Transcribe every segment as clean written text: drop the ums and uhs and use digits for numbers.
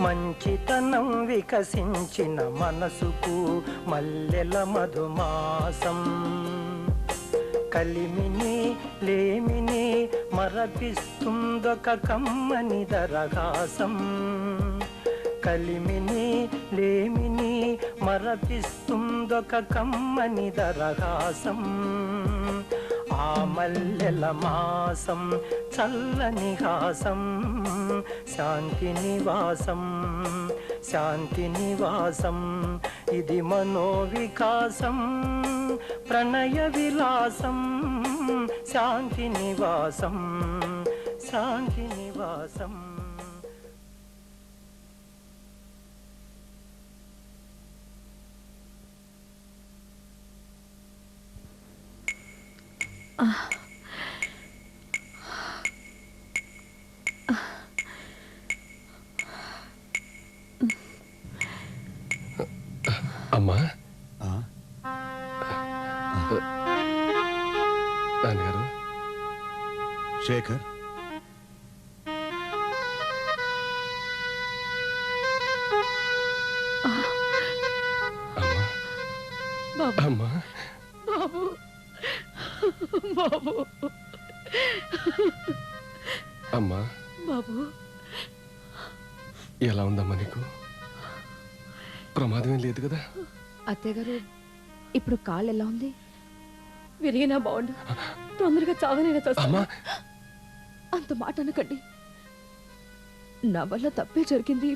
మంచితనం వికసించిన మనసుకు మల్లెల మధుమాసం. కలిమిని లేమిని మరపిస్తుందొక కమ్మని దరహాసం. కలిమిని లేమిని మరపిస్తుందొక కమ్మని దరహాసం. ఆ మల్లెల మాసం చల్లని హాసం. శాంతి నివాసం శాంతి నివాసం. ఇది మనోవికాసం ప్రణయ విలాసం. శాంతి నివాసం శాంతి నివాసం. అమ్మా నాన్నగారు. శేఖర్, అమ్మా బాబు బాబు అమ్మా బాబు, ఎలా ఉందమ్మా నీకు? ప్రమాదం ఏం లేదు కదా? అత్తయ్య గారు, ఇప్పుడు కాళ్ళు ఎలా ఉంది? విరిగినా బాగుండు, తొందరగా చావనైనా చేస్తామా? అంత మాట అనకండి. నా వల్ల తప్పే జరిగింది.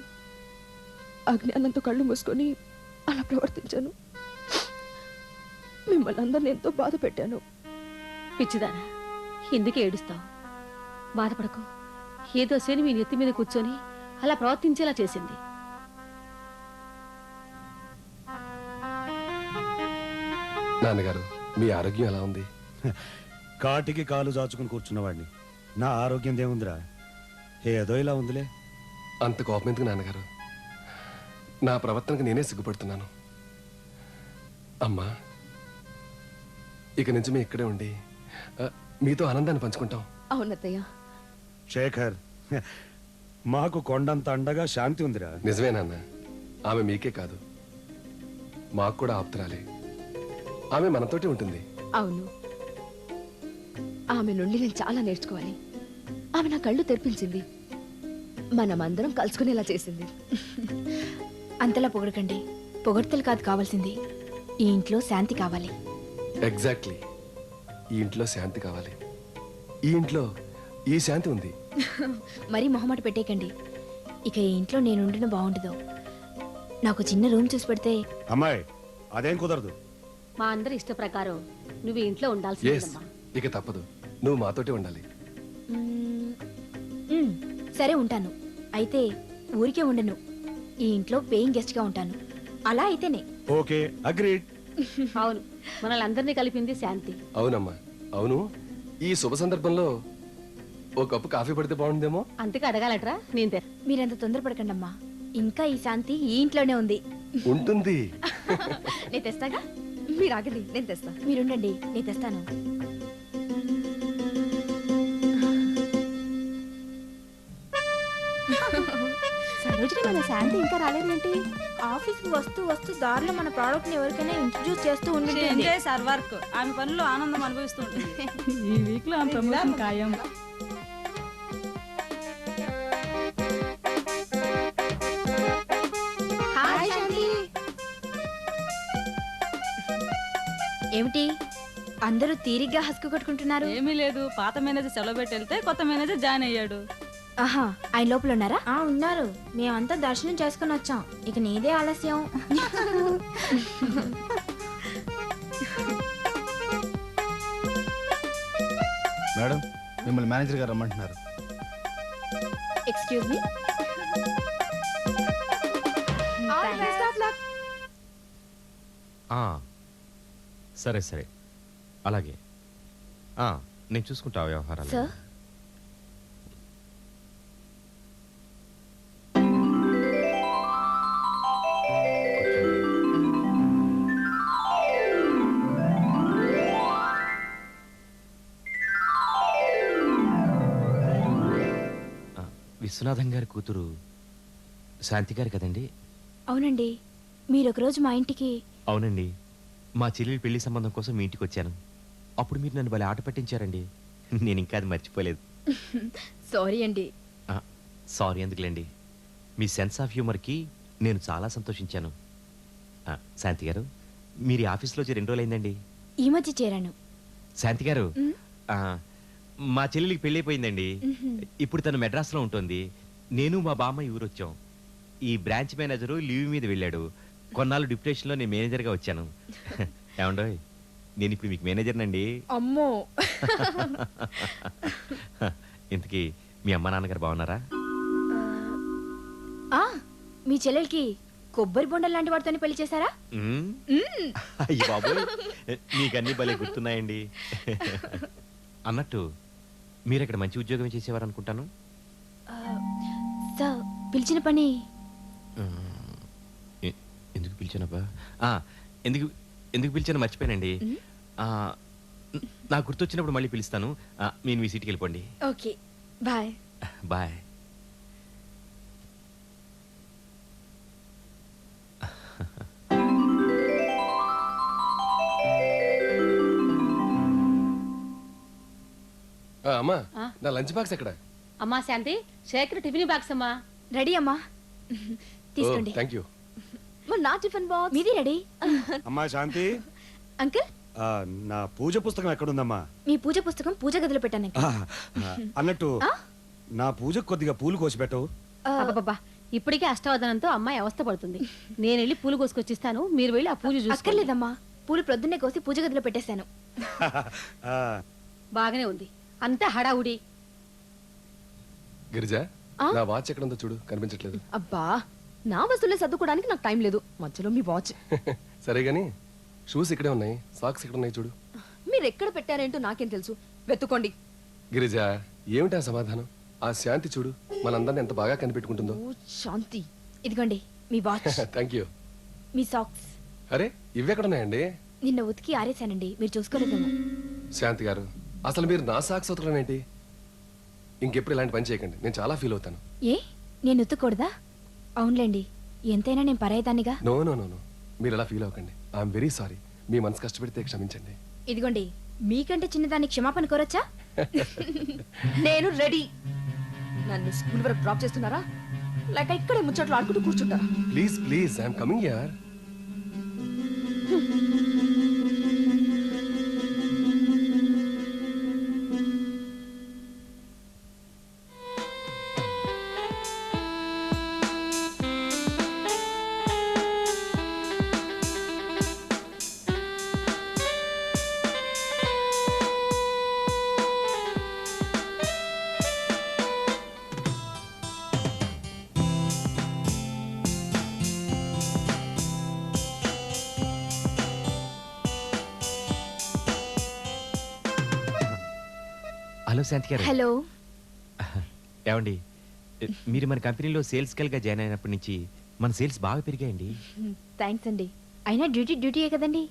అజ్ఞానంతో కళ్ళు మూసుకొని అలా ప్రవర్తించాను. మిమ్మల్ని అందరిని ఎంతో బాధ పెట్టాను. పిచ్చిదానా, ఎందుకు ఏడుస్తావు? బాధపడకు. ఏదో శని మీ నెత్తి మీద కూర్చొని అలా ప్రవర్తించేలా చేసింది. నాన్నగారు, మీ ఆరోగ్యం ఎలా ఉంది? కాటికి కాలు చాచుకుని కూర్చున్నవాడిని. నా ఆరోగ్యం ఏముందిరా, ఏదో ఇలా ఉందిలే. అంత కోపం ఎందుకు నాన్నగారు? నా ప్రవర్తనకు నేనే సిగ్గుపడుతున్నాను. అమ్మా, ఇక నుంచి మేము ఇక్కడే ఉండి మీతో ఆనందాన్ని పంచుకుంటాం. అవునత్తయ్య. శేఖర్, మాకు కొండంత అండగా శాంతి ఉందిరా. నిజమే నాన్న. ఆమె మీకే కాదు, మాకు కూడా ఆప్తురాలే. ఆమె మనతోటి ఉంటుంది. అవును, ఆమె నుండి నేను చాలా నేర్చుకోవాలి. ఆమె నా కళ్ళు తెరిపించింది. మనమందరం కలుసుకునేలా చేసింది. అంతలా పొగడకండి. పొగడ్తలు కాదు కావాల్సింది, ఈ ఇంట్లో శాంతి కావాలి. ఎగ్జాక్ట్లీ. ఈ ఇంట్లో శాంతి కావాలి. ఈ ఇంట్లో ఈ శాంతి ఉంది. మరీ మొహమాట పెట్టేకండి. ఇక ఈ ఇంట్లో నేను ఉండడం బాగుండదు. నాకు చిన్న రూమ్ చూసి పెడితే. అమ్మాయి, అదేం కుదరదు. మా అందరి ఇష్ట ప్రకారం నువ్వు ఇంట్లో Yes, ఉండాల్సిందమ్మా. ఇక తప్పదు. నువ్వు మాతోటే ఉండాలి. సరే ఉంటాను. అయితే ఊరికే ఉండను, ఈ ఇంట్లో పేయింగ్ గెస్ట్ గా ఉంటాను. అలా అయితేనే. Okay, agreed. అవును, మనల్ని అందరినీ కలిపింది శాంతి. అవునమ్మా, అవును. ఈ శుభ సందర్భంలో ఓ కప్పు కాఫీ పడితే బాగుండేమో. అంతగా అడగాలట్రా? నేను మీరంత తొందరపడకండి అమ్మా. ఇంకా ఈ శాంతి ఈ ఇంట్లోనే ఉంది. ఉంటుంది. నేను తెస్తాగా. మీరు ఆగండి, నేను తెస్తా. మీరుండండి, నేను తెస్తాను. సరోజిని, మన శాంతి ఇంకా రాలేదేంటి? ఆఫీస్ కి వస్తూ వస్తూ దారిలో మన ప్రోడక్ట్ ని ఎవరికైనా ఇంట్రడ్యూస్ చేస్తూ ఉంటుంది. వర్క్ ఆమె పనులు ఆనందం అనుభవిస్తూ ఉంటుంది. ఈ వీక్ లో ఆమె ప్రమోషన్ ఖాయం. హాయ్ శాంతి. ఏమిటి అందరూ తీరిగ్గా హస్కు కొట్టుకుంటున్నారు? ఏమీ లేదు, పాత మేనేజర్ సెలవు పెట్టి వెళ్తే కొత్త మేనేజర్ జాయిన్ అయ్యాడు. ఆహా, ఆయన లోపల ఉన్నారా? ఉన్నారు. మేమంతా దర్శనం చేసుకుని వచ్చాం. ఇక నీదే ఆలస్యం. మేడం, మిమ్మల్ని మేనేజర్ గారు రమ్మంటున్నారు. Excuse me. సరే సరే, అలాగే. నేను చూసుకుంటా వ్యవహారాలు. సార్, విశ్వనాథం గారి కూతురు శాంతి గారు కదండి? అవునండి, మీరు ఒకరోజు మా ఇంటికి. అవునండి, మా చెల్లెలి పెళ్లి సంబంధం కోసం మీ ఇంటికి వచ్చాను. అప్పుడు మీరు నన్ను భలే ఆట పట్టించారండి. నేను ఇంకా అది మర్చిపోలేదు. సారీ అండి. సారీ ఎందుకులేండి, మీ సెన్స్ ఆఫ్ హ్యూమర్కి నేను చాలా సంతోషించాను. శాంతి గారు, మీరు ఈ ఆఫీస్లో వచ్చి 2 రోజులైందండి. ఈ మధ్య చేరాను. శాంతి గారు, మా చెల్లెలికి పెళ్ళైపోయిందండి. ఇప్పుడు తను మెడ్రాస్లో ఉంటుంది. నేను మా బామ్మ ఊరు వచ్చాం. ఈ బ్రాంచ్ మేనేజరు లీవ్ మీద వెళ్ళాడు. కొన్నాళ్ళు డిప్యూటేషన్లో నేను మేనేజర్గా వచ్చాను. ఏమండోయ్, నేను ఇప్పుడు మీకు మేనేజర్నండి. అమ్మో. ఇంతకీ మీ అమ్మ నాన్నగారు బాగున్నారా? మీ చెల్లెలకి కొబ్బరి బొండల్ లాంటి వాడితోనే పెళ్లి చేశారా? అయ్యి బాబోయ్, నీకన్నీ భలే గుర్తున్నాయండి. అన్నట్టు మీరు ఇక్కడ మంచి ఉద్యోగం చేసేవారు అనుకుంటాను. సార్, పిలిచిన పని. ఎందుకు పిలిచానబ్బా? ఎందుకు ఎందుకు పిలిచానో మర్చిపోయానండి. నాకు గుర్తొచ్చినప్పుడు మళ్ళీ పిలుస్తాను. మీరు మీ సీట్కి వెళ్ళిపోండి. Okay, bye. బాయ్. అమ్మా, నా లంచ్ బాక్స్ ఎక్కడ? అమ్మా శాంతి, శేఖర్ టిఫిన్ బాక్స్ అమ్మా. రెడీ అమ్మా, తీసుకోండి. Thank you. నా టిఫిన్ బాక్స్ మీది రెడీ. అమ్మా శాంతి, అంకుల్, నా పూజ పుస్తకం ఎక్కడుందమ్మా? మీ పూజ పుస్తకం పూజ గదిలో పెట్టాను. అన్నట్టు నా పూజకు కొద్దిగా పూలు కోసి పెట్టవు. అబ్బబ్బబ్బా, ఇప్పటికే అష్టవదనంతో అమ్మాయి అవస్థ పడుతుంది. నేను వెళ్ళి పూలు కోసుకొచ్చిస్తాను, మీరు వెళ్ళి ఆ పూజ చూసుకోండి. అక్కర్లేదమ్మా, పూలు ప్రొద్దున్నే కోసి పూజ గదిలో పెట్టేశాను. బాగానే ఉంది, అంతా హడావుడి. గిరిజా, నా వాచ్ ఎక్కడుందో చూడు, కనిపించట్లేదు. అబ్బా, నా వస్తువులే సర్దుకోవడానికి నాకు టైం లేదు, మధ్యలో మీ వాచ్. సరే గాని షూస్ ఇక్కడే ఉన్నాయి, సాక్స్ ఇక్కడ ఉన్నాయి చూడు. మీరు ఎక్కడ పెట్టారేంటో నాకేం తెలుసు, వెతుకోండి. గిరిజా, ఏమిటా సమాధానం? ఆ శాంతి చూడు, మనందరిని ఎంత బాగా కనిపెట్టుకుంటుందో. ఓ శాంతి, ఇదిగోండి మీ వాచ్. Thank you. మీ సాక్స్ అరే, ఇవెక్కడున్నాయండి? నిన్న ఉతికి ఆరేశానండి, మీరు చూసుకోలేదేమో. శాంతి గారు, అసలు మీరు నా సాక్స్ ఉతకడం ఏంటి? ఇంకెప్పుడు ఇలాంటి పని చేయకండి, నేను చాలా ఫీల్ అవుతాను. ఏ, నేను ఉతకూడదా? అవునులేండి, ఎంతైనా నేను పరాయిదాన్నిగా. నో నో నో నో, మీరు అలా ఫీల్ అవ్వకండి. I'm very sorry. మీ మనసు కష్టపెడితే క్షమించండి. ఇదిగోండి, మీకంటే చిన్నదాన్ని క్షమాపణ కోరొచ్చా? నేను రెడీ. నన్ను స్కూల్ వరకు డ్రాప్ చేస్తున్నారా, లేక ఇక్కడే ముచ్చట్లు ఆడుకుంటూ కూర్చుంటారా? Please please, I'm coming here. Hello Shanti garu. Hello. ఏమండి, మీరు మన కంపెనీలో సేల్స్ గర్ల్గా జాయిన్ అయినప్పటి నుంచి మన సేల్స్ బాగా పెరిగాయండి. థ్యాంక్స్ అండి, అయినా డ్యూటీయే కదండి.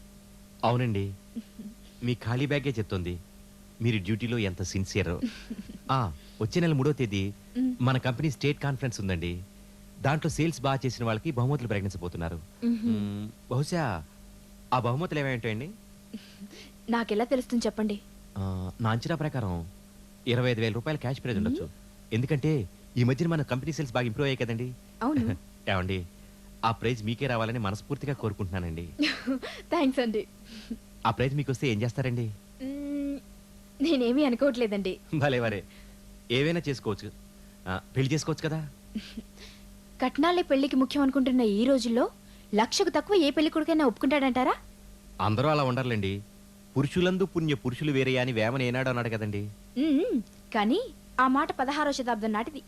అవునండి, మీ ఖాళీ బ్యాగే చెప్తుంది మీరు డ్యూటీలో ఎంత సిన్సియరో. వచ్చే నెల 3వ తేదీ మన కంపెనీ స్టేట్ కాన్ఫరెన్స్ ఉందండి. దాంట్లో సేల్స్ బాగా చేసిన వాళ్ళకి బహుమతులు ప్రకటించబోతున్నారు. బహుశా ఆ బహుమతులు ఏమేంటాయండి? నాకెలా తెలుస్తుంది చెప్పండి. నా అంచనా ప్రకారం 25,000 రూపాయల క్యాష్ ప్రైజ్ ఉండొచ్చు. ఎందుకంటే ఈ మధ్యన మన కంపెనీ సేల్స్ బాగా ఇంప్రూవ్ అయ్యాయి కదండి. అవును. ఏమండి, ఆ ప్రైజ్ మీకే రావాలని మనస్ఫూర్తిగా కోరుకుంటున్నానండి. థ్యాంక్స్ అండి. ఆ ప్రైజ్ మీకు వస్తే ఏం చేస్తారండి? నేనేమీ అనుకోవట్లేదండి. భలే వరే, ఏవైనా చేసుకోవచ్చు. పెళ్లి చేసుకోవచ్చు కదా. కట్నాలే పెళ్లికి ముఖ్యం అనుకుంటున్న ఈ రోజుల్లో 1,00,000కు తక్కువ ఏ పెళ్లి కొడుకైనా ఒప్పుకుంటాడంటారా? అందరూ అలా ఉండాలండి. పురుషులందు పుణ్య పురుషులు వేరే అని వేమన ఏనాడు అన్నాడు కదండి. కానీ ఆ మాట 16వ శతాబ్దం నాటిది.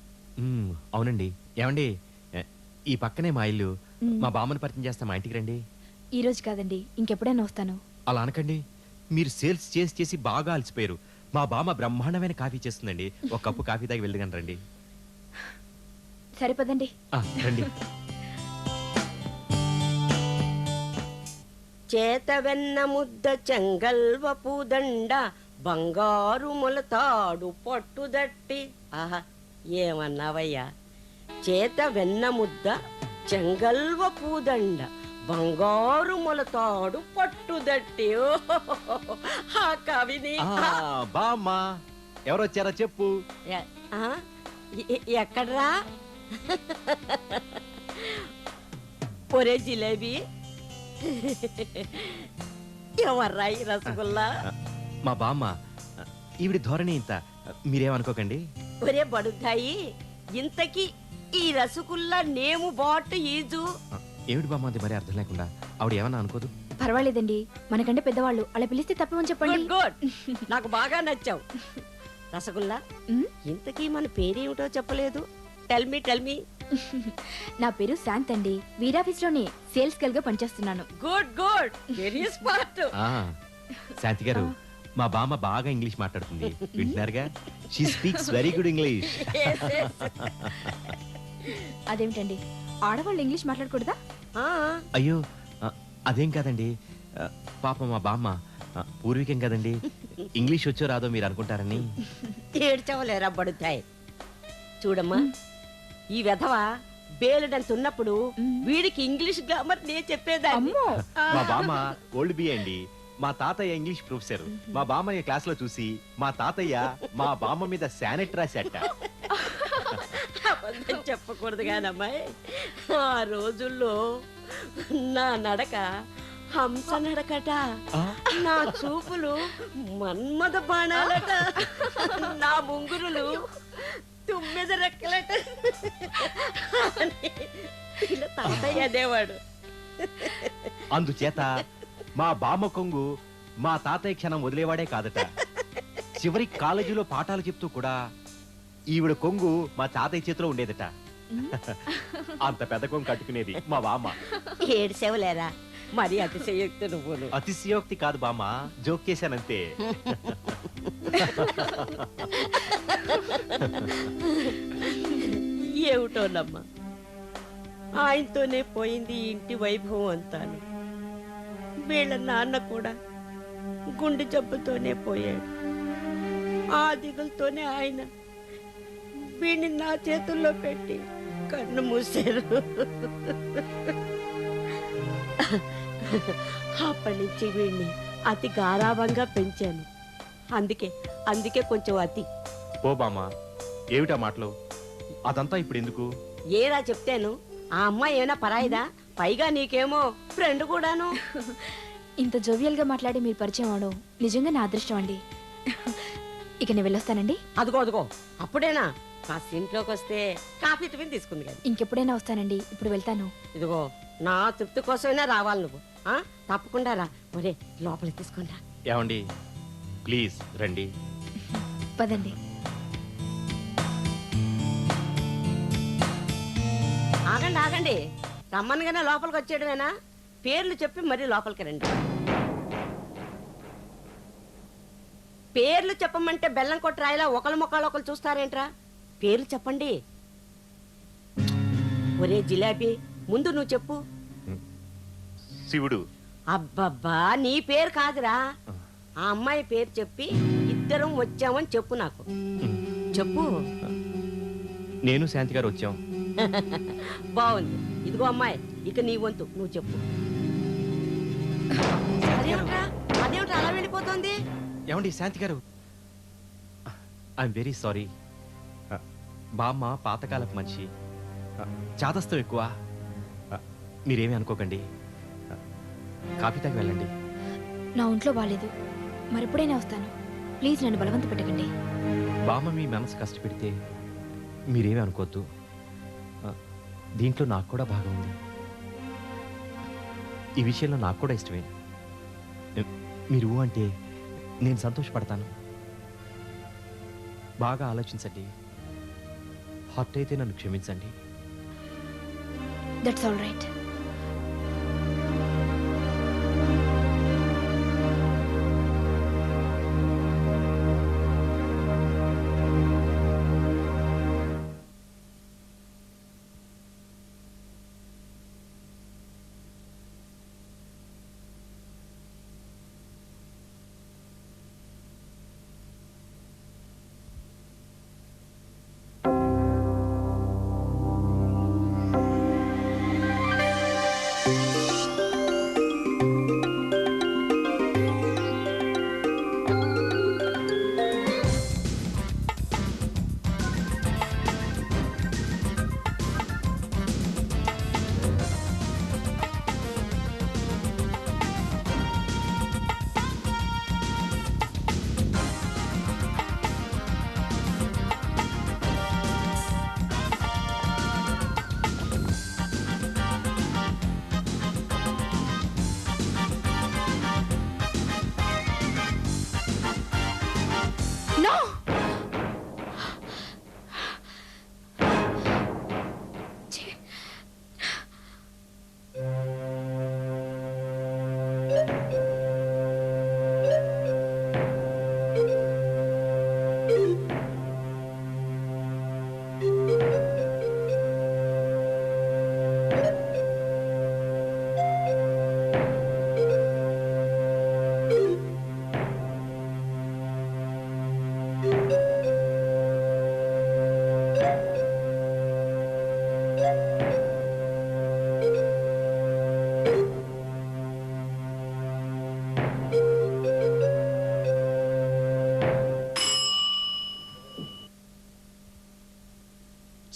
అవునండి. ఏమండి, ఈ పక్కనే మా ఇల్లు. మా బామ్మని పరిచయం చేస్తా, మా ఇంటికి రండి. ఈ రోజు కాదండి, ఇంకెప్పుడైనా వస్తాను. అలా అనకండి, మీరు సేల్స్ చేసి చేసి బాగా అలసిపోయారు. మా బామ్మ బ్రహ్మాండమైన కాఫీ చేస్తుందండి. ఒక కప్పు కాఫీ తాగి వెళ్ళగలను రండి. సరిపదండి. రండి. చేతవెన్న ముద్ద చెంగల్వ పూదండ బంగారు మొలతాడు పట్టుదట్టి. ఆహా, ఏమన్నావయ్యా! చేత వెన్న ముద్ద చెంగల్వ పూదండ బంగారు మొలతాడు పట్టుదట్టి ఆ కవిని బామ్మ ఎవరొచ్చారో చెప్పు. ఎక్కడ్రా ఒరే జిలేబీ ఎవర్రా ఈ రసగుల్లా? మా బామ్మ ఈవిడి ధోరణి ఇంత, మీరేమనుకోకండి. ఒరే బడుద్దాయి, ఇంతకీ ఈ రసగుల్లా నేము బాట్ ఈజు? ఏమిటి బామ్మ అది మరి అర్థం లేకుండా? ఆవిడ ఏమన్నా అనుకోదు? పర్వాలేదండి, మనకంటే పెద్దవాళ్ళు అలా పిలిస్తే తప్పమని చెప్పండి. గుడ్ గుడ్, నాకు బాగా నచ్చావు. రసగుల్లా, ఇంతకీ మన పేరేమిటో చెప్పలేదు. Tell me. నా పేరు శాంత్ అండి, వీరాఫీస్ లోనే సేల్స్ గర్ల్ గా పనిచేస్తున్నాను. Good good, very smart. Shanti garu, మా బామ్మ బాగా ఇంగ్లీష్ మాట్లాడుతుంది, వింటున్నారుగా? She speaks very good English. అదేమిటండి, ఆడవాళ్ళు ఇంగ్లీష్ మాట్లాడకూడదా? అయ్యో అదేం కాదండి, పాప మా బామ్మ పూర్వీకం కదండి, ఇంగ్లీష్ వచ్చో రాదో మీరు అనుకుంటారని. ఏడ్చవలేరా బడుతాయి. చూడమ్మా, ఈ వెధవ బేలుడంత ఉన్నప్పుడు వీడికి ఇంగ్లీష్ గ్రామర్ నేను చెప్పేదాన్ని. మా బామ్మ ఓల్డ్ బి అండి, మా తాతయ్య ఇంగ్లీష్ ప్రొఫెసర్. మా బామ్మయ్య క్లాస్ లో చూసి మా తాతయ్య మా బామ్మ మీద శానెట్ రాశాట. అబద్ధం చెప్పకూడదు కానమ్మాయి, ఆ రోజుల్లో నా నడక హంస నడకట, నా చూపులు మన్మథ బాణాలట, నా ముంగురులు తుమ్మెద రెక్కలట ఇలా తాతయ్య అనేవాడు. అందుచేత మా బామ్మ కొంగు మా తాతయ్య క్షణం వదిలేవాడే కాదట. చివరి కాలేజీలో పాఠాలు చెప్తూ కూడా ఈవిడ కొంగు మా తాతయ్య చేతిలో ఉండేదట. అంత పెద్ద కొంగు కట్టుకునేది మా బామ్మ. ఏడ్సేవలేరా, మరి అతిశయోక్తి నువ్వును. అతిశయోక్తి కాదు బామ్మ, జోక్ చేశానంతే. ఏమిటోనమ్మా, ఆయనతోనే పోయింది ఇంటి వైభవం అంతాను. వీళ్ళ నాన్న కూడా గుండె జబ్బుతోనే పోయాడు. ఆ దిగులతోనే ఆయన వీడిని నా చేతుల్లో పెట్టి కన్ను మూసారు. అప్పటి నుంచి వీడిని అతి గారాభంగా పెంచాను. అందుకే కొంచెం అతి. ఓ బామ్మ, ఏమిటా మాటలు? అదంతా ఇప్పుడు ఎందుకు? ఏరా చెప్తాను, ఆ అమ్మాయి ఏమైనా పరాయిదా? పైగా నీకేమో ఫ్రెండ్ కూడాను. ఇంత జోవియల్ గా మాట్లాడి మీరు పరిచయం అవడం నిజంగా నా అదృష్టం అండి. ఇక నేను వెళ్ళొస్తానండి. అదిగో అప్పుడేనా? కాస్త ఇంట్లోకి వస్తే కాఫీ టిఫిన్ తీసుకుంది కదా. ఇంకెప్పుడైనా వస్తానండి, ఇప్పుడు వెళ్తాను. ఇదిగో, నా తృప్తి కోసమైనా రావాలి నువ్వు. తప్పకుండా రా. ఒరే, లోపలికి తీసుకుంటా. ఏమండి, ప్లీజ్ రండి. పదండి. ఆగండి, రమ్మనగానే లోపలికి వచ్చేయడమేనా? పేర్లు చెప్పి మరీ లోపలికి రండి. పేర్లు చెప్పమంటే బెల్లం కొట్టి రాయిలా ఒకళ్ళ మొక్కలు ఒకళ్ళు చూస్తారేంట్రా? పేర్లు చెప్పండి. ఒరే జిలేబీ, ముందు నువ్వు చెప్పు. శివుడు. అబ్బబ్బా, నీ పేరు కాదురా, ఆ అమ్మాయి పేరు చెప్పి ఇద్దరం వచ్చామని చెప్పు. నాకు చెప్పు. నేను శాంతి గారు వచ్చాం. బాగుంది. ఇదిగో అమ్మాయి, ఇక నీ వంతు, నువ్వు చెప్పు. అదేమిట్రా అలా వెళ్ళిపోతుంది? ఏమండి శాంతి గారు, ఐఎమ్ వెరీ సారీ. బామ్మ పాతకాలపు మనిషి, చాదస్తం ఎక్కువ. మీరేమీ అనుకోకండి. కాఫీ తాగి వెళ్ళండి. నా ఒంట్లో బాలేదు, మరెప్పుడైనా వస్తాను. ప్లీజ్ నన్ను బలవంత పెట్టకండి. బామ్మ మీ మనసు కష్టపెడితే మీరేమీ అనుకోవద్దు. దీంట్లో నాకు కూడా భాగం ఉంది. ఈ విషయంలో నాకు కూడా ఇష్టమే. మీరు అంటే నేను సంతోషపడతాను. బాగా ఆలోచించండి. హర్ట్ అయితే నన్ను క్షమించండి. That's all right.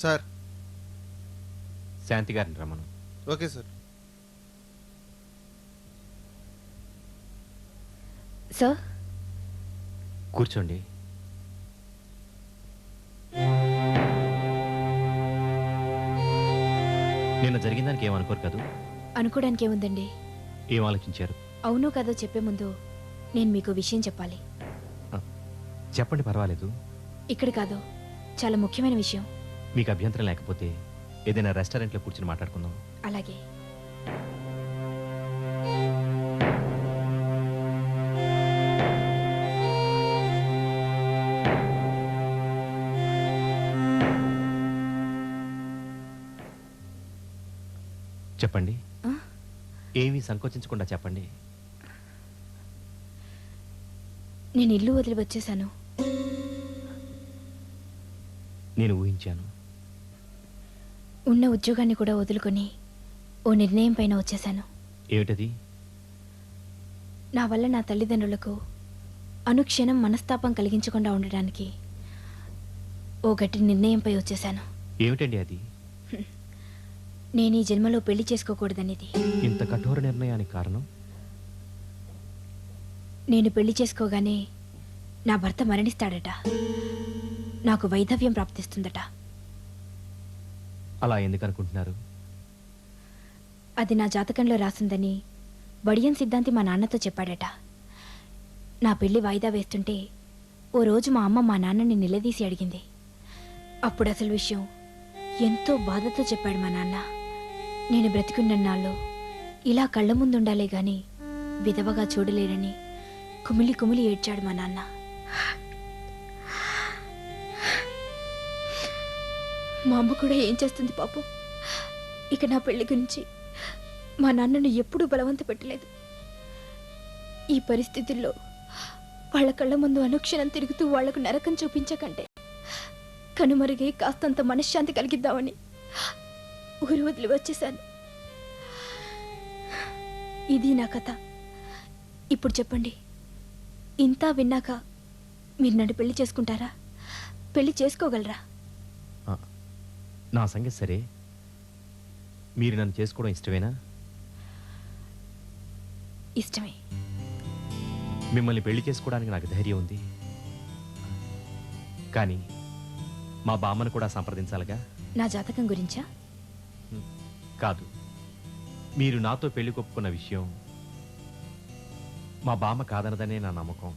సార్. శాంతి గారిని రమ్మను. Okay sir. సార్ కూర్చోండి. నిన్న జరిగిన దానికి ఏమనుకోరు కదూ? అనుకోవడానికి ఏముందండి? ఏం ఆలోచించారు? అవును కాదో చెప్పే ముందు నేను మీకు విషయం చెప్పాలి. చెప్పండి, పర్వాలేదు. ఇక్కడ కాదు, చాలా ముఖ్యమైన విషయం. మీకు అభ్యంతరం లేకపోతే ఏదైనా రెస్టారెంట్లో కూర్చొని మాట్లాడుకుందాం. అలాగే. చెప్పండి. ఏమీ సంకోచించకుండా చెప్పండి. నేను ఇల్లు వదిలి వచ్చేసాను. నేను ఊహించాను. ఉన్న ఉద్యోగాన్ని కూడా వదులుకొని ఓ నిర్ణయం పైన వచ్చేసాను. ఏమిటది? నా వల్ల నా తల్లిదండ్రులకు అనుక్షణం మనస్తాపం కలిగించకుండా ఉండడానికి ఓ గట్టి నిర్ణయంపై వచ్చేసాను. ఏమిటండి అది? నేను ఈ జన్మలో పెళ్లి చేసుకోకూడదనేది. ఇంత కఠోర నిర్ణయానికి కారణం? నేను పెళ్లి చేసుకోగానే నా భర్త మరణిస్తాడట. నాకు వైధవ్యం ప్రాప్తిస్తుందట. అలా ఎందుకు అనుకుంటున్నారు? అది నా జాతకంలో రాసిందని బడియం సిద్ధాంతి మా నాన్నతో చెప్పాడట. నా పెళ్లి వాయిదా వేస్తుంటే ఓ రోజు మా అమ్మ మా నాన్నని నిలదీసి అడిగింది. అప్పుడు అసలు విషయం ఎంతో బాధతో చెప్పాడు మా నాన్న. నేను బ్రతికున్నన్నాళ్ళు ఇలా కళ్ళ ముందుండాలే గాని విధవగా చూడలేరని కుమిలి కుమిలి ఏడ్చాడు మా నాన్న. మా అమ్మ కూడా ఏం చేస్తుంది పాపం. ఇక నా పెళ్లి గురించి మా నాన్నను ఎప్పుడూ బలవంత పెట్టలేదు. ఈ పరిస్థితుల్లో వాళ్ళ కళ్ళ ముందు అనుక్షణం తిరుగుతూ వాళ్లకు నరకం చూపించకంటే కనుమరుగే కాస్తంత మనశ్శాంతి కలిగిద్దామని ఊరు వదిలి వచ్చేశాను. ఇది నా కథ. ఇప్పుడు చెప్పండి, ఇంతా విన్నాక మీరు నన్ను పెళ్లి చేసుకుంటారా? పెళ్లి చేసుకోగలరా? నా సంగతి సరే, మీరు నన్ను చేసుకోవడం ఇష్టమేనా? ఇష్టమే. మిమ్మల్ని పెళ్లి చేసుకోవడానికి నాకు ధైర్యం ఉంది. కానీ మా బామ్మను కూడా సంప్రదించాలిగా. నా జాతకం గురించా? కాదు, మీరు నాతో పెళ్లి కొప్పుకున్న విషయం మా బామ్మ కాదనదనే నా నమ్మకం.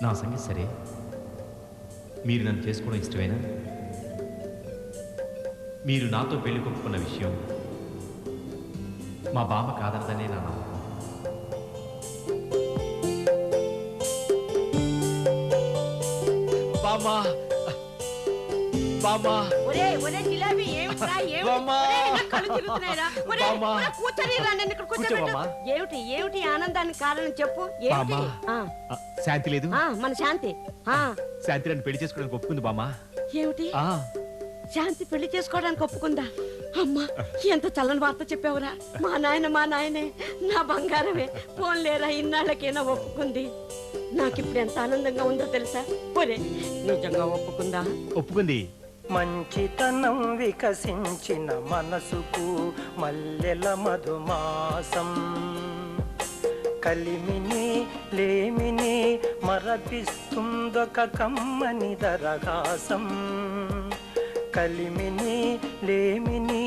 నా సంగతి సరే, మీరు నన్ను చేసుకోవడం ఇష్టమేనా? మీరు నాతో పెళ్లి కొప్పుకున్న విషయం మా బామ్మ కాదనదనే నా నమ్మకం. బామ్మా, బామ్మా, ఒరే ఒరే జిలేబీ, ఏమిట్రా? ఏమిటి? బామ్మా. ఒరేయ్, నా కళ్ళు తిరుగుతున్నాయిరా. ఒరేయ్, బామ్మా. ఒరేయ్, కూర్చోనిరా, నన్ను ఇక్కడ కూర్చోబెట్టు. కూర్చో, బామ్మా. ఏమిటి ఏమిటి ఆనందానికి కారణం చెప్పు. ఏమిటి? బామ్మా. ఆ, శాంతి లేదు. ఆ, మన శాంతి. ఆ, శాంతి నన్ను పెళ్లి చేసుకోవడానికి ఒప్పుకుంది బామ్మా. ఏమిటి? ఆ, శాంతి పెళ్లి చేసుకోవడానికి ఒప్పుకుందా? అమ్మా, ఎంత చల్లని వార్త చెప్పావురా. మా నాయనే నా బంగారమే. పోన్లేరా, ఇన్నాళ్ళకైనా ఒప్పుకుంది. నాకిప్పుడు ఎంత ఆనందంగా ఉందో తెలుసా? ఒరే, నిజంగా ఒప్పుకుందా? ఒప్పుకుంది. మంచితనం వికసించిన మనసుకు మల్లెల మధుమాసం, కలిమిని లేమిని మరపిస్తుందొక కమ్మని దరహాసం. కలిమిని లేమిని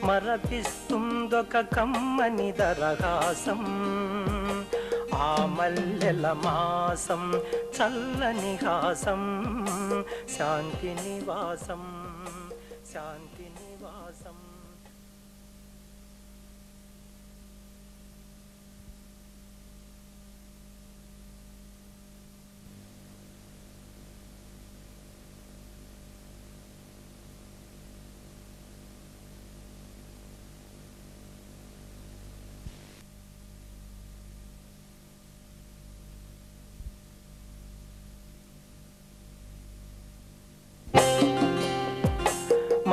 మరపిస్తుందొక కమ్మని దరహాసం. ఆ మల్లెల మాసం చల్లని హాసం, శాంతి నివాసం, శాంతి నివాసం.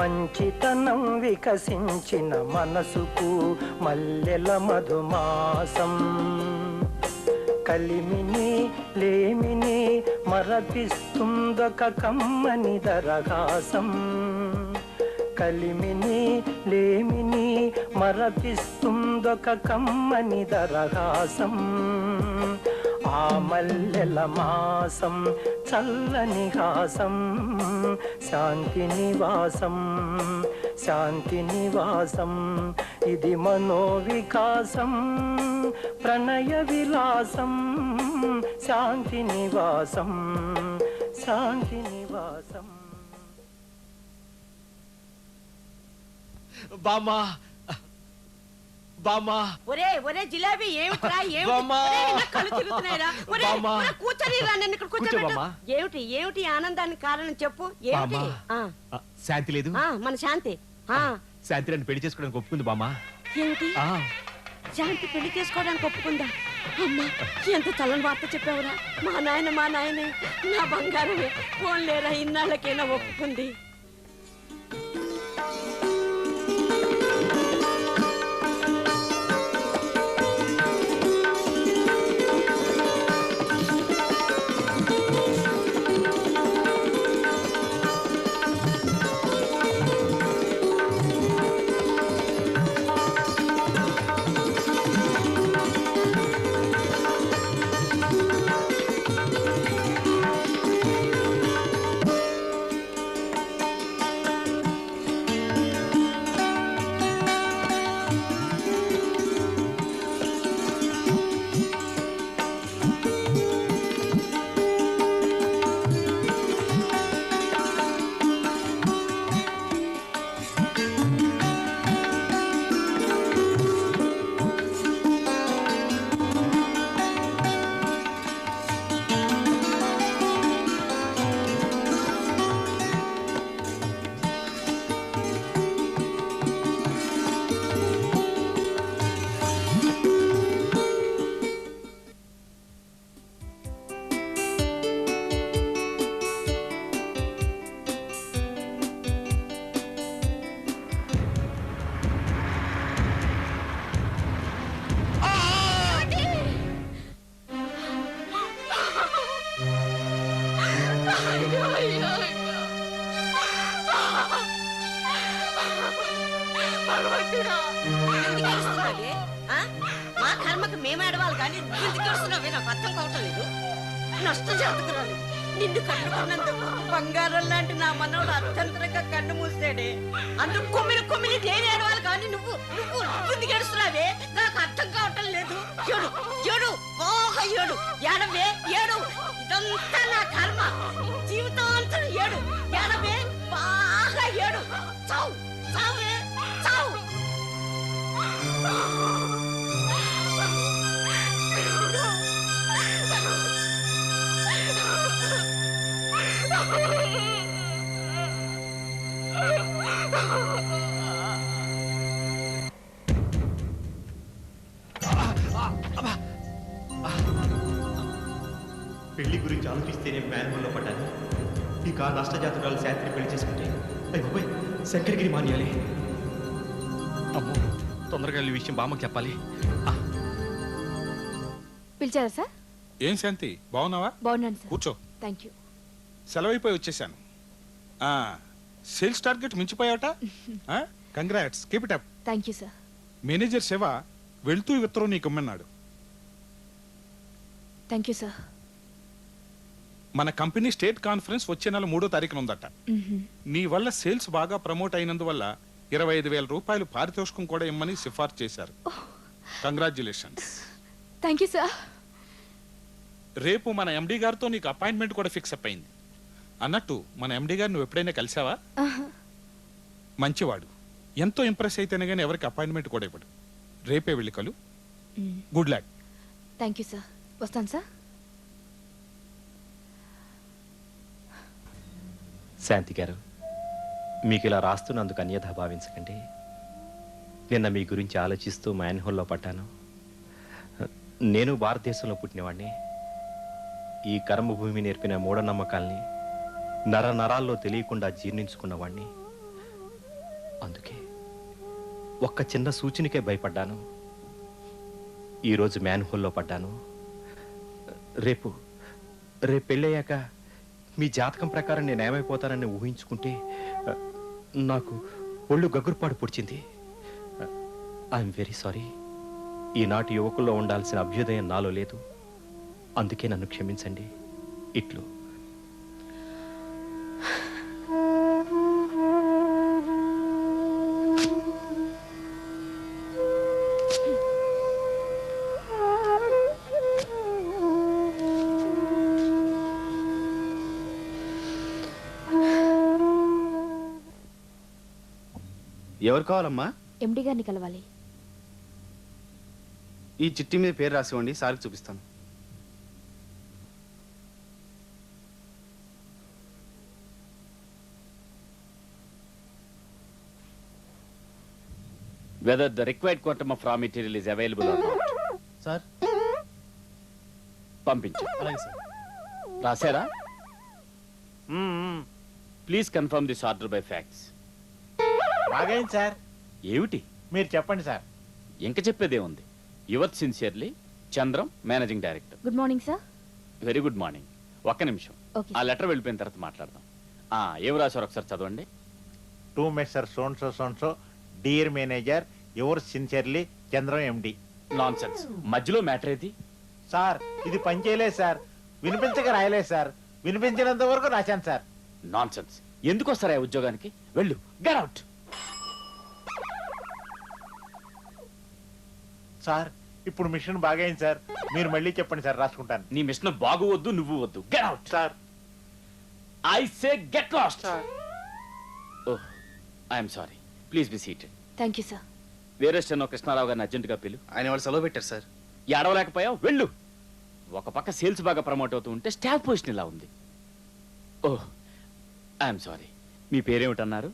మంచితనం వికసించిన మనసుకు మల్లెల మధుమాసం. కలిమిని లేమిని మరపిస్తుందొక కమ్మని దరహాసం. కలిమిని లేమిని మరపిస్తుందొక కమ్మని దరహాసం. ఆ మల్లెల మాసం చల్లని హాసం. శాంతి నివాసం శాంతి నివాసం. ఇది మనోవికాసం ప్రణయ విలాసం. శాంతి నివాసం శాంతి నివాసం. బామ్మా బామ్మా ఒరే ఒరే జిలేబీ ఏమిట్రా బామ్మా. కళ్ళు తిరుగుతున్నాయిరా. ఒరే, బామ్మా. ఒరే, కూర్చోనిరా నన్ను ఇక్కడ కూర్చో కూర్చోబెట్టు. బామ్మా. ఏమిటి ఏమిటి ఆనందానికి కారణం చెప్పు. ఏమిటి బామ్మా. ఆ, శాంతి లేదు. ఆ, మన శాంతి శాంతి నన్ను పెళ్లి చేసుకోవడానికి ఒప్పుకుంది బామ్మా. ఏమిటి ఆ, శాంతి పెళ్లి చేసుకోవడానికి ఒప్పుకుందా? అమ్మా ఎంత చల్లని వార్త చెప్పావురా. మా నాయనే నా బంగారమే. పోన్లేరా ఇన్నాళ్ళకైనా ఒప్పుకుంది. మా కర్మకు మేము ఆడవాలి కానీ ఎందుకు వస్తున్నావే నాకు అర్థం కావటం లేదు. నష్టం జరుగుతున్నాను. నిన్ను కట్టుకున్నందుకు బంగారం లాంటి నా మనోడు అర్థంతరంగా కన్ను మూసాడే. అందుకు కొమ్మిని నేను ఏడవాలి కానీ నువ్వు నువ్వు ఎందుకు ఏడుస్తున్నావే నాకు అర్థం కావటం లేదు. ఏడు ఏడు బాగా ఏడు ఏడవే ఏడు. ఇదంతా నా కర్మ. జీవితాంతం ఏడు ఏడవే బాగా ఏడు. చావు చావే చావు. పెళ్లి గురించి ఆలోచిస్తేనే మ్యాన్హోల్లో పడ్డాను. ఇక నష్టజాతకురాలు శాంతిని పెళ్లి చేసుకుంటే అయ్యి శంకరగిరి మానేయాలి. అమ్మో తొందరగా ఈ విషయం బామ్మకి చెప్పాలి. పిలిచారా సార్? ఏం శాంతి బాగున్నావా? బాగున్నాను సార్. కూర్చో. Thank you. సెలవైపోయి వచ్చేసాను. సేల్స్ టార్గెట్ మించిపోయావట. Congrats, keep it up. Thank you sir. Manager Shiva వెళ్తూ విత్తరం నీకు ఇమ్మన్నాడు. Thank you sir. మన కంపెనీ స్టేట్ కాన్ఫరెన్స్ వచ్చే నెల 3వ తారీఖున ఉందట. నీ వల్ల సేల్స్ బాగా ప్రమోట్ అయినందువల్ల 25,000 రూపాయలు పారితోషికం కూడా ఇమ్మని సిఫార్సు చేశారు. కంగ్రాచ్యులేషన్స్. Thank you sir. రేపు మన ఎండి గారితో నీకు అపాయింట్మెంట్ కూడా ఫిక్స్ అప్ అయింది. అన్నట్టు మన ఎండి గారు నువ్వు ఎప్పుడైనా కలిసావా? మంచివాడు. ఎంతో ఇంప్రెస్ అయితేనే కానీ ఎవరికి అపాయింట్మెంట్ కూడా ఇవ్వడు. రేపే వెళ్ళి కలు. Good luck. Thank you sir. వస్తాను సార్. శాంతి గారు, మీకు ఇలా రాస్తున్నందుకు అన్యథా భావించకండి. నిన్న మీ గురించి ఆలోచిస్తూ మ్యాన్హోల్లో పడ్డాను. నేను భారతదేశంలో పుట్టినవాడిని. ఈ కర్మభూమి నేర్పిన మూఢనమ్మకాల్ని నరాల్లో తెలియకుండా జీర్ణించుకున్నవాడిని. అందుకే ఒక్క చిన్న సూచనకే భయపడ్డాను. ఈరోజు మ్యాన్ హోల్లో పడ్డాను. రేపు పెళ్ళయ్యాక మీ జాతకం ప్రకారం నేను ఏమైపోతానని ఊహించుకుంటే నాకు ఒళ్ళు గగురుపాటు పొడిచింది. I'm very sorry. ఈనాటి యువకుల్లో ఉండాల్సిన అభ్యుదయం నాలో లేదు. అందుకే నన్ను క్షమించండి. ఇట్లు ఎవరు కావాలమ్మా? ఎండి గారిని కలవాలి. ఈ చిట్టి మీద పేరు రాసివ్వండి, సార్కి చూపిస్తాను. whether the required quantum of raw material is available or not. Sir పంపించు. అలాగే సార్. రాశారా? Please confirm this order by fax. బాగైంది సార్. ఏమిటి? మీరు చెప్పండి సార్. ఇంక చెప్పేదే ఉంది. Your sincerely Chandram, managing director. Good morning sir. Very good morning. ఒక్క నిమిషం, ఓకే. ఆ లెటర్ వెళ్ళిపోయిన తర్వాత మాట్లాడదాం. ఏం రాశారు ఒకసారి చదవండి. To మెస్సర్ సోన్సో సోన్సో, dear manager, your sincerely Chandram MD. Non sense. మధ్యలో మ్యాటర్ ఏది? సార్ ఇది పని చేయలేదు సార్. వినిపించక రాయలేదు సార్. వినిపించినంత వరకు రాశాను సార్. Non sense. ఎందుకు వస్తారా ఉద్యోగానికి? వెళ్ళు, గెట్ అవుట్. సార్ ఇప్పుడు మిషన్ బాగైంది సార్. మీరు మళ్ళీ చెప్పండి సార్, రాసుకుంటాను. నీ మిషన్ బాగు వద్దు, నువ్వు వద్దు. Get out. Sir I say get lost. Oh, I'm sorry. Please be seated. Thank you sir. వేరే స్టెనో కృష్ణారావు గారిని అర్జెంటుగా పిలు. ఆయన వాళ్ళు సెలవు పెట్టారు సార్. ఏడవలేకపోయావు? వెళ్ళు. ఒక పక్క సేల్స్ బాగా ప్రమోట్ అవుతూ ఉంటే స్టాఫ్ పొజిషన్ ఇలా ఉంది. ఓహ్, ఐఎమ్ సారీ. మీ పేరేమిటన్నారు?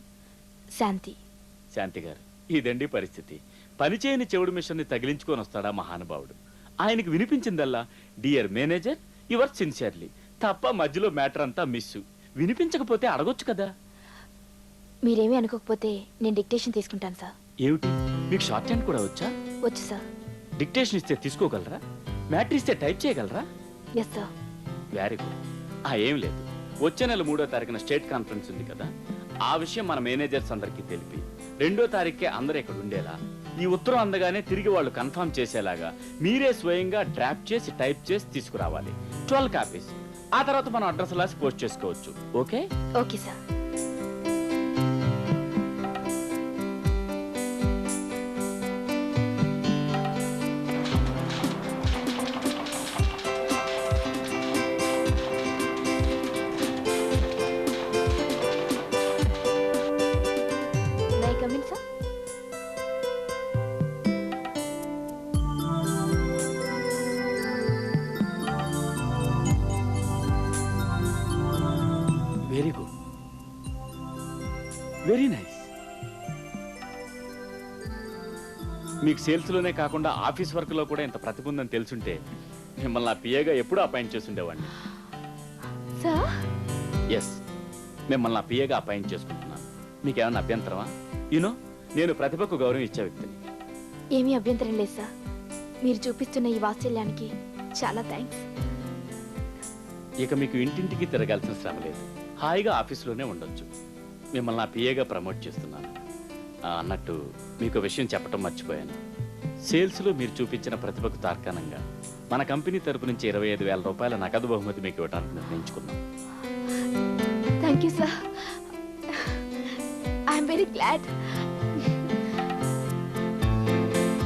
శాంతి. శాంతి గారు, ఇదండి పరిస్థితి. పనిచేయని చెవుడు మిషన్ని తగిలించుకొని వస్తాడా మహానుభావుడు. ఆయనకు వినిపించిందల్లా డియర్ మేనేజర్, యువర్ సిన్సియర్లీ తప్ప మధ్యలో మ్యాటర్ అంతా మిస్సు. వినిపించకపోతే అడగొచ్చు కదా. మీరేమీ అనుకోకపోతే నేను డిక్టేషన్ తీసుకుంటాను సార్. ఏమిటి, మీకు షార్ట్ హ్యాండ్ కూడా వచ్చా? వచ్చు సార్. డిక్టేషన్ ఇస్తే తీసుకోగలరా? మ్యాటర్ ఇస్తే టైప్ చేయగలరా? Yes sir. Very good. ఏం లేదు, వచ్చే నెల 3వ తారీఖున స్టేట్ కాన్ఫరెన్స్ ఉంది కదా, ఆ విషయం మన మేనేజర్స్ అందరికీ తెలిపి 2వ తారీఖుకే అందరూ ఇక్కడ ఉండేలా, ఈ ఉత్తరం అందగానే తిరిగి వాళ్ళు కన్ఫర్మ్ చేసేలాగా మీరే స్వయంగా డ్రాఫ్ట్ చేసి టైప్ చేసి తీసుకురావాలి. 12 కాపీస్. ఆ తర్వాత మనం అడ్రస్ రాసి పోస్ట్ చేసుకోవచ్చు. Okay? Okay sir. May I come in, sir? Very good, very nice. మీకు సేల్స్ లోనే కాకుండా ఆఫీస్ వర్క్ లో కూడా ఇంత ప్రతిభ ఉందని తెలుసుంటే మిమ్మల్ని ఆ పిఏగా ఎప్పుడూ అపాయింట్ చేసి ఉండేవాడిని. సార్? ఎస్, మిమ్మల్ని ఆ పిఏగా అపాయింట్ చేసుకుంటున్నాను. మీకేమన్నా అభ్యంతరమా? యూనో, నేను ప్రతిభకు గౌరవం ఇచ్చే వ్యక్తిని. ఏమీ అభ్యంతరం లేదు సార్. మీరు చూపిస్తున్న ఈ వాత్సల్యానికి చాలా థ్యాంక్స్. ఇక మీకు ఇంటింటికి తిరగాల్సిన శ్రమ లేదు. హాయిగా ఆఫీసులోనే ఉండొచ్చు. మిమ్మల్ని నా పిఏగా ప్రమోట్ చేస్తున్నాను. అన్నట్టు మీకు విషయం చెప్పడం మర్చిపోయాను. సేల్స్లో మీరు చూపించిన ప్రతిభకు తార్కాణంగా మన కంపెనీ తరపు నుంచి 25,000 రూపాయల నగదు బహుమతి మీకు ఇవ్వడానికి నిర్ణయించుకున్నాం. Thank you sir. I'm very glad.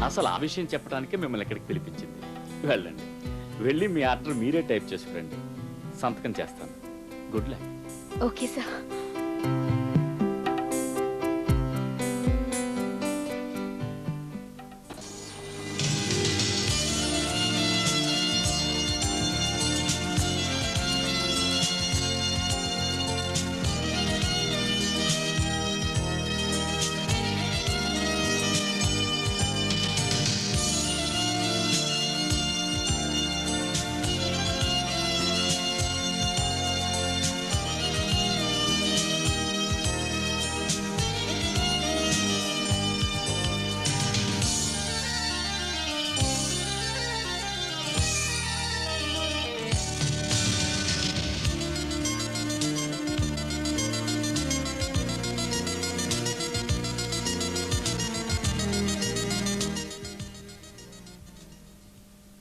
అసలు ఆ విషయం చెప్పడానికే మిమ్మల్ని ఇక్కడికి పిలిపించింది. వెళ్ళండి, వెళ్ళి మీ ఆర్డర్ మీరే టైప్ చేసుకురండి. సంతకం చేస్తాను. Good luck. Okay sir.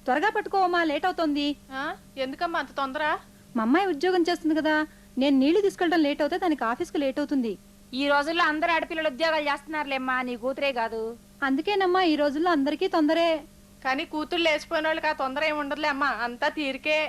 త్వరగా పట్టుకోవమ్మా, లేట్ అవుతోంది. ఎందుకమ్మా అంత తొందర? మా అమ్మాయి ఉద్యోగం చేస్తుంది కదా, నేను నీళ్లు తీసుకెళ్ళడం లేట్ అవుతే దానికి ఆఫీస్కి లేట్ అవుతుంది. ఈ రోజుల్లో అందరూ ఆడపిల్లలు ఉద్యోగాలు చేస్తున్నారులేమ్మా, నీ కూతురే కాదు. అందుకేనమ్మా ఈ రోజుల్లో అందరికీ తొందరే. కానీ కూతుళ్ళు లేచిపోయిన వాళ్ళకి ఆ తొందర ఏమి ఉండదులే అమ్మా, అంతా తీరికే.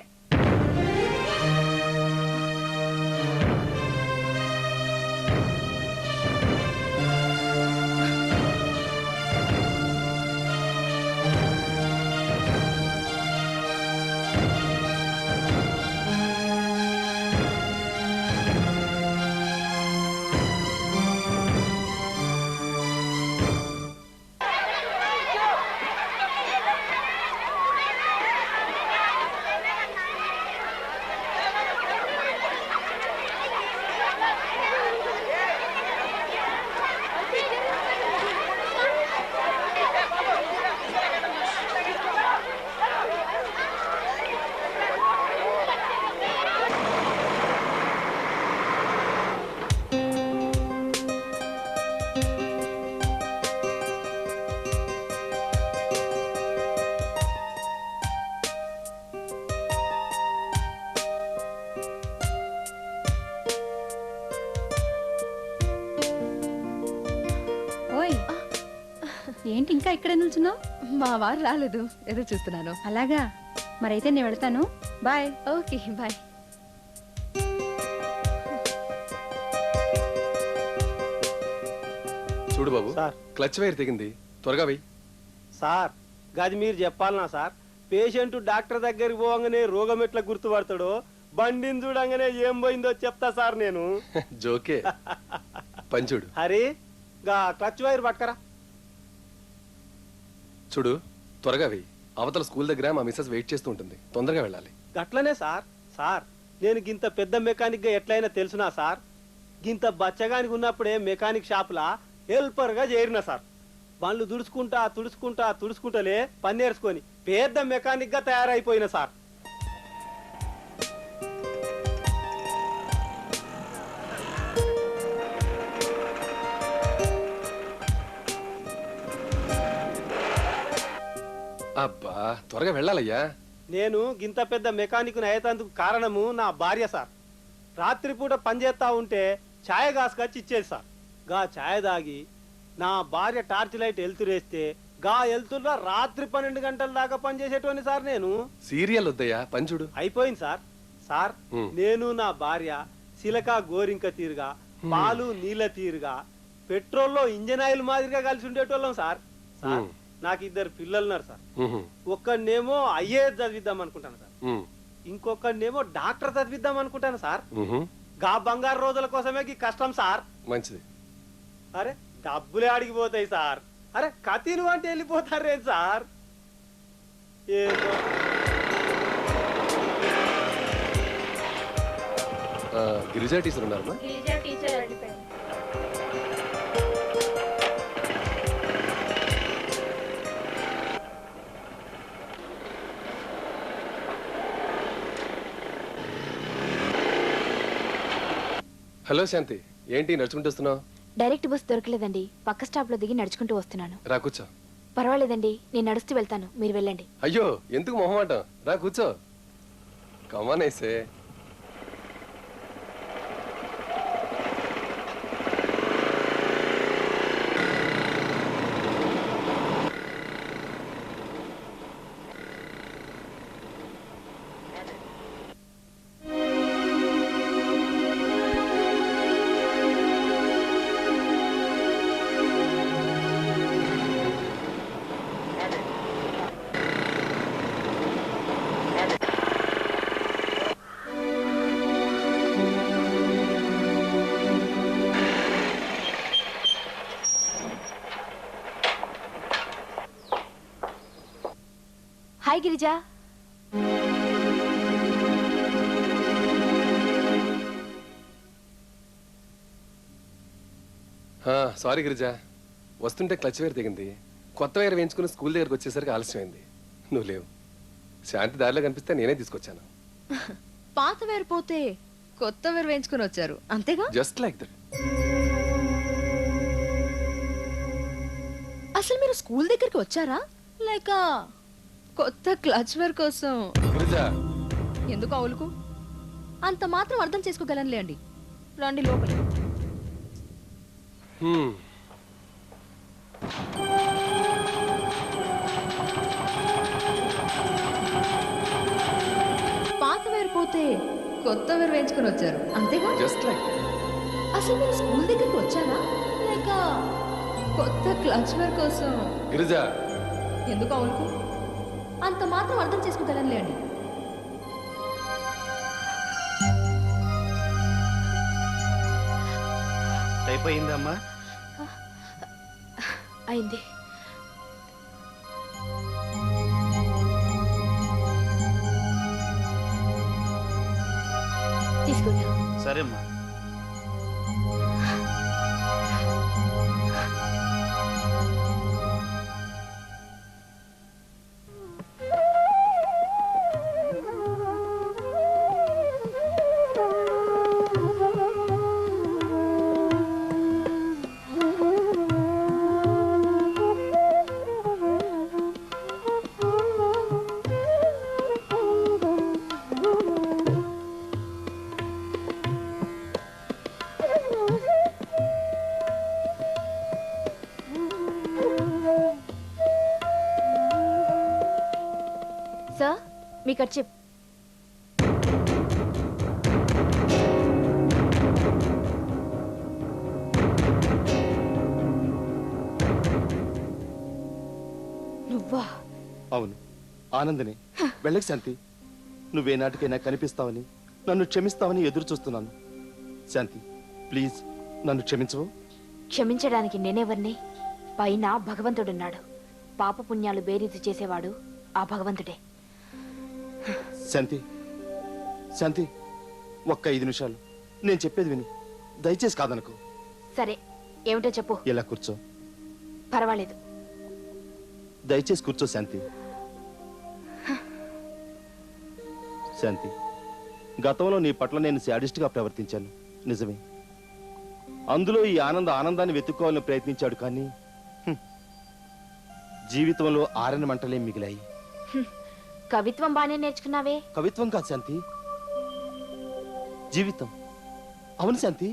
ఓయ్, ఏంటి ఇంకా ఇక్కడే నిల్చున్నావు? మా వారు రాలేదు, ఎదురు చూస్తున్నాను. అలాగా, మరైతే నేను వెళ్తాను. బాయ్. Okay bye. చూడు బాబు, క్లచ్ వైర్ తెగింది, త్వరగా వెయ్యి. సార్ గది మీరు చెప్పాలనా సార్? పేషెంట్ డాక్టర్ దగ్గరికి పోగానే రోగం ఎట్లా గుర్తుపడతాడో బండిని చూడంగానే ఏం పోయిందో చెప్తా సార్ నేను. జోకే. పంచుడు. హరి గా క్లచ్ వైర్ పట్టుకరా. చూడు, త్వరగా వెయ్యి. అవతల స్కూల్ దగ్గర మా మిస్సెస్ వెయిట్ చేస్తూ ఉంటుంది, తొందరగా వెళ్ళాలి. గట్లనే సార్. సార్ నేను గింత పెద్ద మెకానిక్ గా ఎట్లయినా తెలుసునా సార్? గింత బచ్చగానికి ఉన్నప్పుడే మెకానిక్ షాపులా హెల్పర్ గా చేరిన సార్. బండ్లు తుడుచుకుంటాలే పని నేర్చుకొని పెద్ద మెకానిక్ గా తయారైపోయిన సార్. అబ్బా, త్వరగా వెళ్ళాలయ్యా. నేను గింత పెద్ద మెకానిక్ అయ్యేందుకు కారణము నా భార్య సార్. రాత్రిపూట పనిచేస్తా ఉంటే ఛాయ గాసుకొచ్చి ఇచ్చేది సార్. గా ఛాయ దాగి నా భార్య టార్చ్ లైట్ ఎలుతురేస్తే గా ఎలుతుల్లో రాత్రి 12 గంటల దాకా పనిచేసేటోని సార్ నేను. సీరియల్ వద్దయ్యా, పంచుడు. అయిపోయింది సార్. సార్ నేను నా భార్య సిలక గోరింక తీరుగా, పాలు నీళ్ళ తీరుగా, పెట్రోల్లో ఇంజన్ ఆయిల్ మాదిరిగా కలిసి ఉండేటోళ్ళం సార్. సార్ నాకు 2 పిల్లలున్నారు సార్. ఒక్కడనేమో ఐఏఎస్ చదివిద్దాం అనుకుంటాను సార్, ఇంకొకడనేమో డాక్టర్ చదివిద్దాం అనుకుంటాను సార్. గా బంగారు రోజుల కోసమే కష్టం సార్. మంచిది. అరే డబ్బులే అడిగిపోతాయి సార్. అరే కతిను అంటే వెళ్ళిపోతారే సార్. ఏదో గిరిజా టీచర్ ఉన్నారమ్మా? హలో శాంతి, ఏంటి నడుచుకుంటూ వస్తున్నావు? డైరెక్ట్ బస్ దొరకలేదండి, పక్క స్టాప్ లో దిగి నడుచుకుంటూ వస్తున్నాను. రా కూర్చో. పర్వాలేదండి, నేను నడుస్తూ వెళ్తాను, మీరు వెళ్ళండి. అయ్యో ఎందుకు మొహమాటం, రా కూర్చో. కమాన్ ఐసే. హాయ్ గిరిజా. సారీ గిరిజా, వస్తుంటే క్లచ్ వైర్ తెగింది. కొత్త వైర్ వేయించుకుని స్కూల్ దగ్గరకు వచ్చేసరికి ఆలస్యమైంది. నువ్వు లేవు. శాంతి దారిలో కనిపిస్తే నేనే తీసుకొచ్చాను. పాత వేరు పోతే కొత్త వేరు వేయించుకుని వచ్చారు, అంతేగా? Just like that. అసలు మీరు స్కూల్ దగ్గరికి వచ్చారా లేక కొత్త క్లచ్ వేర్ కోసం. గిరిజ ఎందుకు అవులుకు? అంత మాత్రం అర్థం చేసుకోగలనులే అండి. రండి లోపలి. పాత వేరు పోతే కొత్త వేరు వేయించుకుని వచ్చారు అంతేగా? జస్ట్ లైక్ అసలు మీరు స్కూల్ దగ్గరికి వచ్చారా లేక కొత్త క్లచ్ వేర్ కోసం? గిరిజ ఎందుకు అవునుకు? అంత మాత్రం అర్థం చేసుకోగలనులే అండి. అయిపోయిందమ్మా. అయింది. తీసుకుంటా. సరేమ్మా. సార్ మీ కర్చీఫ్. నువ్వా? అవును, ఆనందిని. వెళ్ళకి శాంతి. నువ్వే నాటికైనా కనిపిస్తావని, నన్ను క్షమిస్తావని ఎదురు చూస్తున్నాను. శాంతి, ప్లీజ్ నన్ను క్షమించవు. క్షమించడానికి నేనెవరిని? పైన భగవంతుడున్నాడు. పాప పుణ్యాలు బేరీజు చేసేవాడు ఆ భగవంతుడే. శాంతి, శాంతి, ఒక్క 5 నిమిషాలు నేను చెప్పేది విని దయచేసి కాదనుకో. సరే, ఏమిటో చెప్పు. ఇలా కూర్చో. పర్వాలేదు. దయచేసి కూర్చో శాంతి. శాంతి, గతంలో నీ పట్ల నేను శాడిస్ట్గా ప్రవర్తించాను, నిజమే. అందులో ఈ ఆనందాన్ని వెతుక్కోవాలని ప్రయత్నించాడు, కానీ జీవితంలో ఆరని మంటలే మిగిలాయి. కవిత్వం బానే నేర్చుకున్నావే. కవిత్వం కాదు శాంతి, జీవితం. అవును శాంతి,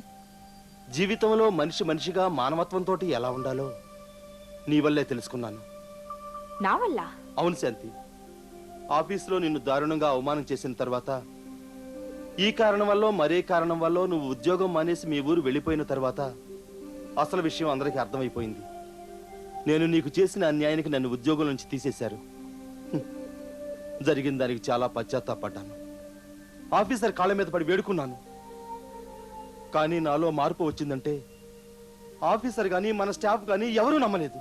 జీవితంలో మనిషిగా మానవత్వంతో ఎలా ఉండాలో నీ వల్లే తెలుసుకున్నాను. నా వల్ల? అవును శాంతి, ఆఫీసులో నిన్ను దారుణంగా అవమానం చేసిన తర్వాత, ఈ కారణం వల్ల మరే కారణం వల్ల నువ్వు ఉద్యోగం మానేసి మీ ఊరు వెళ్ళిపోయిన తర్వాత అసలు విషయం అందరికీ అర్థమైపోయింది. నేను నీకు చేసిన అన్యాయానికి నన్ను ఉద్యోగం నుంచి తీసేశారు. జరిగిన దానికి చాలా పశ్చాత్తాపడ్డాను. ఆఫీసర్ కాళ్ళ మీద పడి వేడుకున్నాను. కానీ నాలో మార్పు వచ్చిందంటే ఆఫీసర్ కానీ మన స్టాఫ్ కానీ ఎవరూ నమ్మలేదు.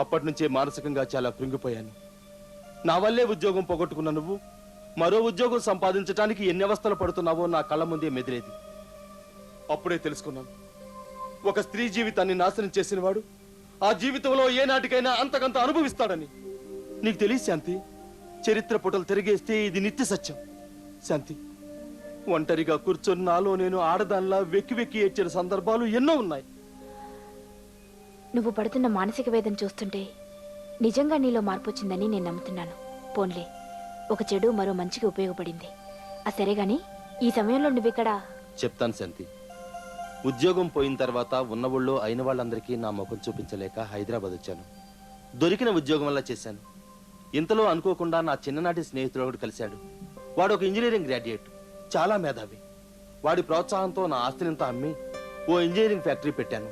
అప్పటి నుంచే మానసికంగా చాలా కృంగిపోయాను. నా వల్లే ఉద్యోగం పోగొట్టుకున్న నువ్వు మరో ఉద్యోగం సంపాదించడానికి ఎన్ని అవస్థలు పడుతున్నావో నా కళ్ళ ముందే మెదిలేది. అప్పుడే తెలుసుకున్నాను, ఒక స్త్రీ జీవితాన్ని నాశనం చేసిన వాడు ఆ జీవితంలో ఏనాటికైనా అంతకంత అనుభవిస్తాడని. నీకు తెలియదు శాంతి, చరిత్ర పుటలు తిరిగేస్తే ఇది నిత్య సత్యం. శాంతి, ఒంటరిగా కూర్చొని నాలో నేను ఆడదానిలా వెక్కి వెక్కి ఏడ్చిన సందర్భాలు ఎన్నో ఉన్నాయి. నువ్వు పడుతున్న మానసిక వేదన చూస్తుంటే నిజంగా నీలో మార్పు వచ్చిందని నేను నమ్ముతున్నాను. పోన్లే, ఒక చెడు మరో మంచికి ఉపయోగపడింది. సరే గాని ఈ సమయంలో నువ్విక్కడ. చెప్తాను శాంతి. ఉద్యోగం పోయిన తర్వాత ఉన్న ఊళ్ళో అయిన వాళ్ళందరికీ నా ముఖం చూపించలేక హైదరాబాద్ వచ్చాను. దొరికిన ఉద్యోగం వల్ల చేశాను. ఇంతలో అనుకోకుండా నా చిన్ననాటి స్నేహితుడు ఒకడు కలిశాడు. వాడు ఒక ఇంజనీరింగ్ గ్రాడ్యుయేట్, చాలా మేధావి. వాడి ప్రోత్సాహంతో నా ఆస్తినంతా అమ్మి ఓ ఇంజనీరింగ్ ఫ్యాక్టరీ పెట్టాను.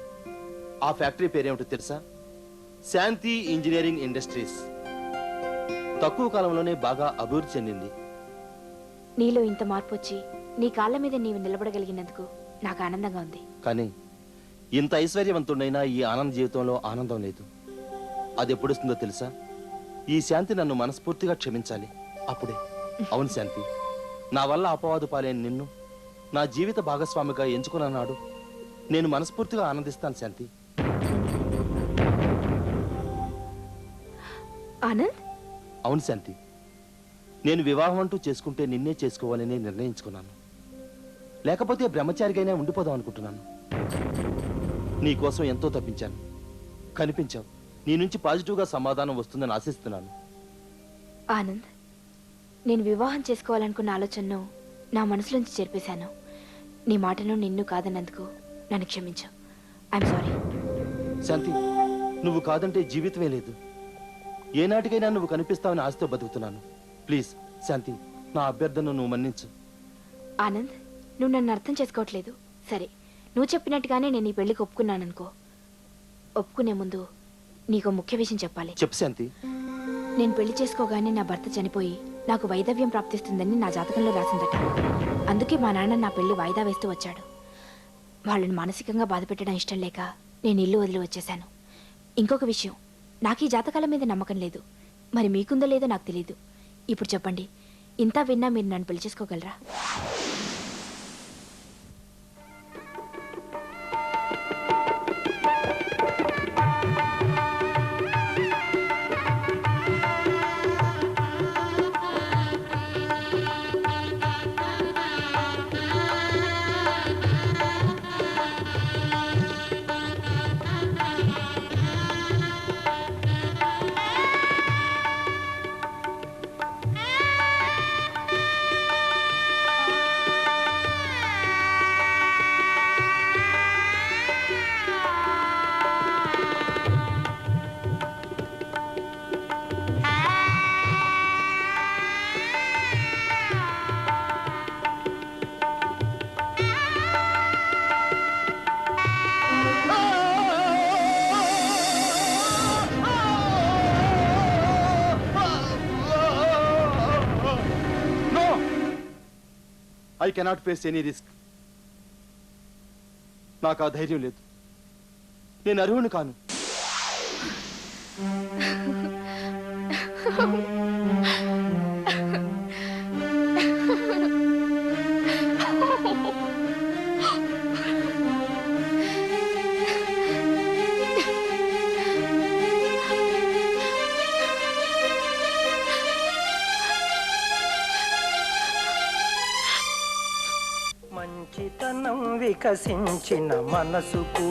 ఆ ఫ్యాక్టరీ పేరేమిటో తెలుసా? శాంతి ఇంజనీరింగ్ ఇండస్ట్రీస్. తక్కువ కాలంలోనే బాగా అభివృద్ధి చెందింది. నీలో ఇంత మార్పు వచ్చి నీ కాళ్ళ మీద నీవు నిలబడగలిగినందుకు నాకు ఆనందంగా ఉంది. కానీ ఇంత ఐశ్వర్యవంతుడైనా ఈ ఆనంద జీవితంలో ఆనందం లేదు. అది ఎప్పుడొస్తుందో తెలుసా? ఈ శాంతి నన్ను మనస్ఫూర్తిగా క్షమించాలి, అప్పుడే. అవును శాంతి, నా వల్ల అపవాదు పాలైన నిన్ను నా జీవిత భాగస్వామిగా ఎంచుకున్నాడు. నేను మనస్ఫూర్తిగా ఆనందిస్తాను శాంతి. ఆనంద్? అవును శాంతి, నేను వివాహం అంటూ చేసుకుంటే నిన్నే చేసుకోవాలని నిర్ణయించుకున్నాను. లేకపోతే బ్రహ్మచారిగానే ఉండిపోదాం అనుకుంటున్నాను. నీ కోసం ఎంతో తప్పించాను, కనిపించావు, నీ నుంచి పాజిటివ్గా సమాధానం వస్తుందని ఆశిస్తున్నాను. ఆనంద్, నేను వివాహం చేసుకోవాలనుకున్న ఆలోచనను నా మనసులోంచి చెరిపేశాను. నీ మాటను నిన్ను కాదన్నందుకు నన్ను క్షమించు. I'm sorry. శాంతి, నువ్వు కాదంటే జీవితమే లేదు. ఏనాటికైనా నువ్వు కనిపిస్తావని ఆశతో బతుకుతున్నాను. ప్లీజ్ శాంతి, నా అభ్యర్థనను నువ్వు మన్నించు. ఆనంద్, నువ్వు నన్ను అర్థం చేసుకోవట్లేదు. సరే, నువ్వు చెప్పినట్టుగానే నేను ఈ పెళ్లికి ఒప్పుకున్నాననుకో. ఒప్పుకునే ముందు నీకు ముఖ్య విషయం చెప్పాలి. చెప్పు శాంతి. నేను పెళ్లి చేసుకోగానే నా భర్త చనిపోయి నాకు వైధవ్యం ప్రాప్తిస్తుందని నా జాతకంలో రాసిందట. అందుకే మా నాన్న నా పెళ్లి వాయిదా వేస్తూ వచ్చాడు. వాళ్ళని మానసికంగా బాధపెట్టడం ఇష్టం లేక నేను ఇల్లు వదిలి వచ్చేశాను. ఇంకొక విషయం, నాకు ఈ జాతకాల మీద నమ్మకం లేదు. మరి మీకుందో లేదో నాకు తెలియదు. ఇప్పుడు చెప్పండి, ఇంత విన్నా మీరు నన్ను పెళ్లి చేసుకోగలరా? I cannot face any risk. నాకు ఆ ధైర్యం లేదు. నేను అర్హుని కాను. మంచితనం వికసించిన మనసుకు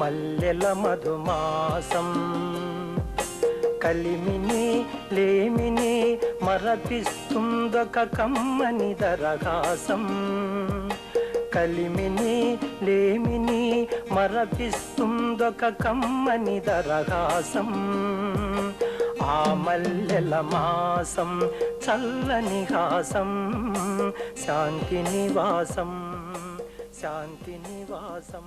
మల్లెల మధుమాసం, కలిమిని లేమిని మరపిస్తుందొక కమ్మని దరహాసం. కలిమిని లేమిని మరపిస్తుందొక కమ్మని దరహాసం. ఆ మల్లెల మాసం చల్లని హాసం, శాంతి నివాసం, శాంతి నివాసం.